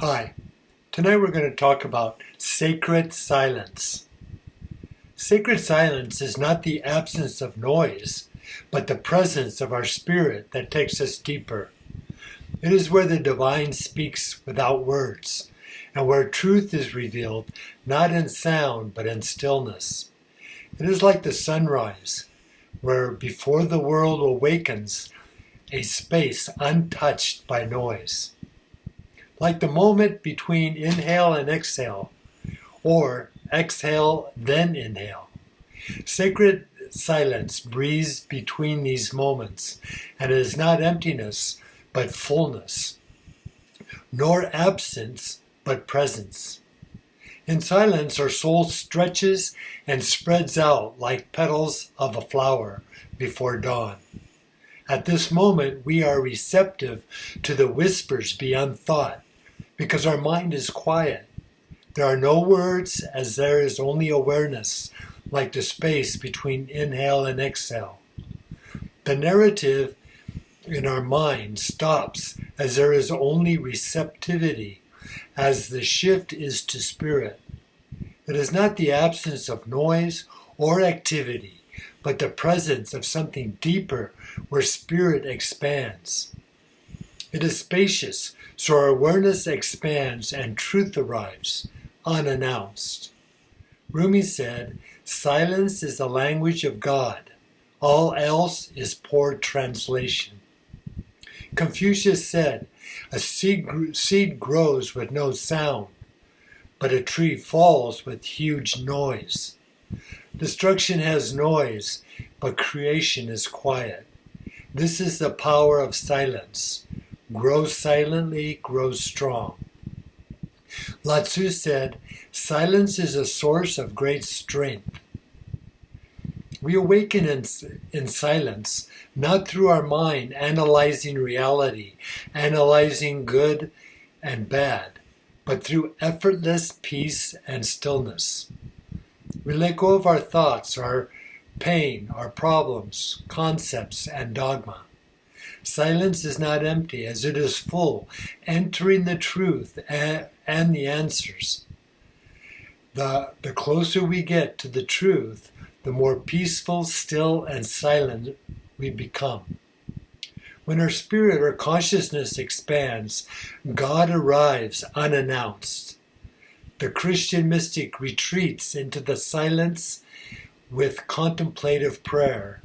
Hi, tonight we're going to talk about sacred silence. Sacred silence is not the absence of noise, but the presence of our spirit that takes us deeper. It is where the divine speaks without words, and where truth is revealed not in sound but in stillness. It is like the sunrise, where before the world awakens, a space untouched by noise. Like the moment between inhale and exhale, or exhale then inhale. Sacred silence breathes between these moments, and it is not emptiness, but fullness, nor absence, but presence. In silence, our soul stretches and spreads out like petals of a flower before dawn. At this moment, we are receptive to the whispers beyond thought, because our mind is quiet. There are no words, as there is only awareness, like the space between inhale and exhale. The narrative in our mind stops, as there is only receptivity, as the shift is to spirit. It is not the absence of noise or activity, but the presence of something deeper where spirit expands. It is spacious, so our awareness expands and truth arrives, unannounced. Rumi said, "Silence is the language of God. All else is poor translation." Confucius said, "A seed grows with no sound, but a tree falls with huge noise." Destruction has noise, but creation is quiet. This is the power of silence. Grow silently, grow strong. Lao Tzu said, "Silence is a source of great strength." We awaken in silence, not through our mind analyzing reality, analyzing good and bad, but through effortless peace and stillness. We let go of our thoughts, our pain, our problems, concepts, and dogma. Silence is not empty, as it is full, entering the truth and the answers. The closer we get to the truth, the more peaceful, still, and silent we become. When our spirit or consciousness expands, God arrives unannounced. The Christian mystic retreats into the silence with contemplative prayer.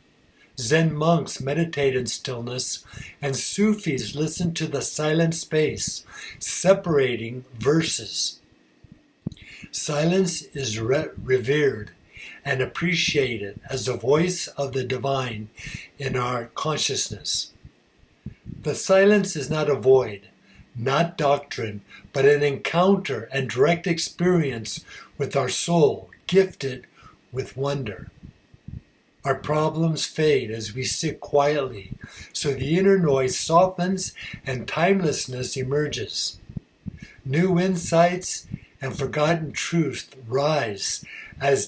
Zen monks meditate in stillness, and Sufis listen to the silent space, separating verses. Silence is revered and appreciated as the voice of the divine in our consciousness. The silence is not a void, not doctrine, but an encounter and direct experience with our soul, gifted with wonder. Our problems fade as we sit quietly, so the inner noise softens and timelessness emerges. New insights and forgotten truths rise as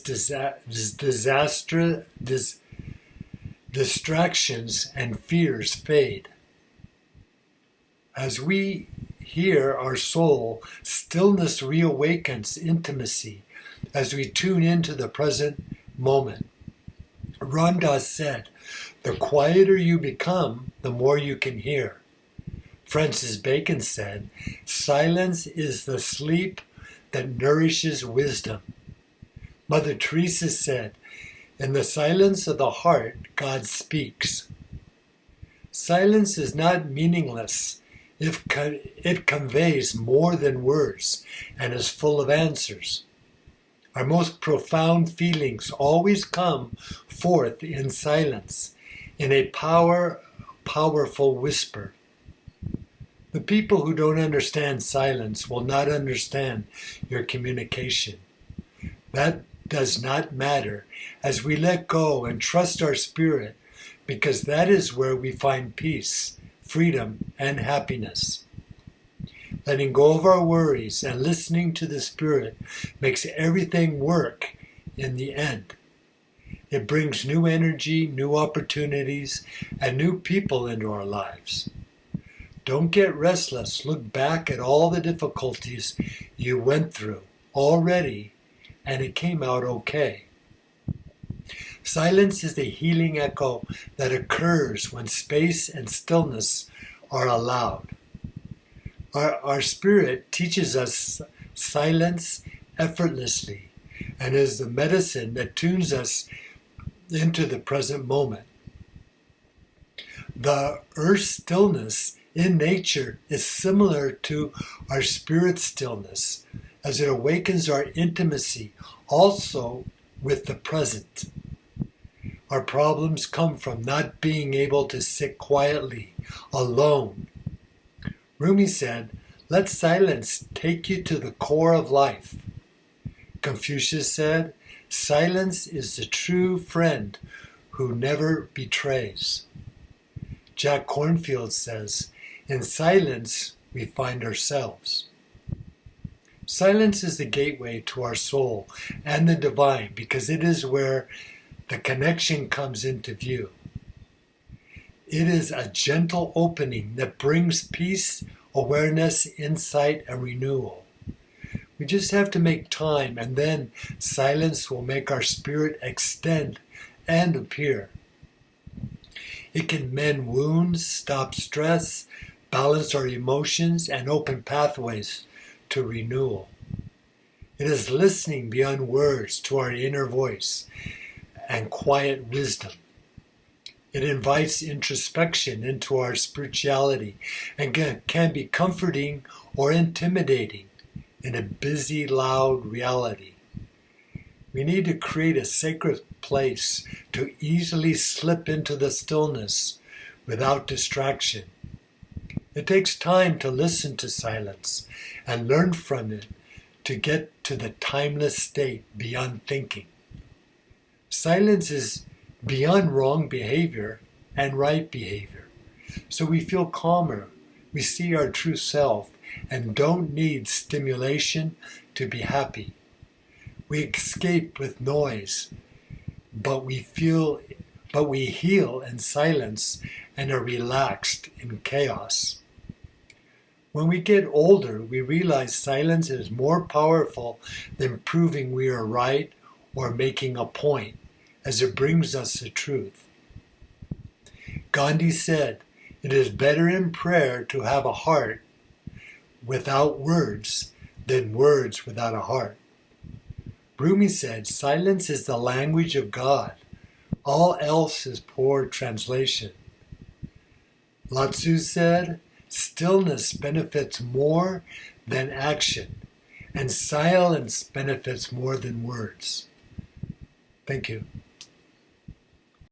distractions and fears fade. As we hear our soul, stillness reawakens intimacy as we tune into the present moment. Ram Dass said, "The quieter you become, the more you can hear." Francis Bacon said, "Silence is the sleep that nourishes wisdom." Mother Teresa said, "In the silence of the heart, God speaks." Silence is not meaningless if it conveys more than words and is full of answers. Our most profound feelings always come forth in silence, in a powerful whisper. The people who don't understand silence will not understand your communication. That does not matter as we let go and trust our spirit, because that is where we find peace, freedom, and happiness. Letting go of our worries and listening to the Spirit makes everything work in the end. It brings new energy, new opportunities, and new people into our lives. Don't get restless. Look back at all the difficulties you went through already, and it came out okay. Silence is the healing echo that occurs when space and stillness are allowed. Our spirit teaches us silence effortlessly and is the medicine that tunes us into the present moment. The earth's stillness in nature is similar to our spirit stillness, as it awakens our intimacy also with the present. Our problems come from not being able to sit quietly, alone. Rumi said, "Let silence take you to the core of life." Confucius said, "Silence is the true friend who never betrays." Jack Kornfield says, "In silence we find ourselves." Silence is the gateway to our soul and the divine because it is where the connection comes into view. It is a gentle opening that brings peace, awareness, insight, and renewal. We just have to make time, and then silence will make our spirit extend and appear. It can mend wounds, stop stress, balance our emotions, and open pathways to renewal. It is listening beyond words to our inner voice and quiet wisdom. It invites introspection into our spirituality and can be comforting or intimidating in a busy, loud reality. We need to create a sacred place to easily slip into the stillness without distraction. It takes time to listen to silence and learn from it to get to the timeless state beyond thinking. Silence is beyond wrong behavior and right behavior. So we feel calmer, we see our true self, and don't need stimulation to be happy. We escape with noise, but we heal in silence and are relaxed in chaos. When we get older, we realize silence is more powerful than proving we are right or making a point, as it brings us the truth. Gandhi said, "It is better in prayer to have a heart without words than words without a heart." Rumi said, "Silence is the language of God. All else is poor translation." Lao Tzu said, "Stillness benefits more than action, and silence benefits more than words." Thank you.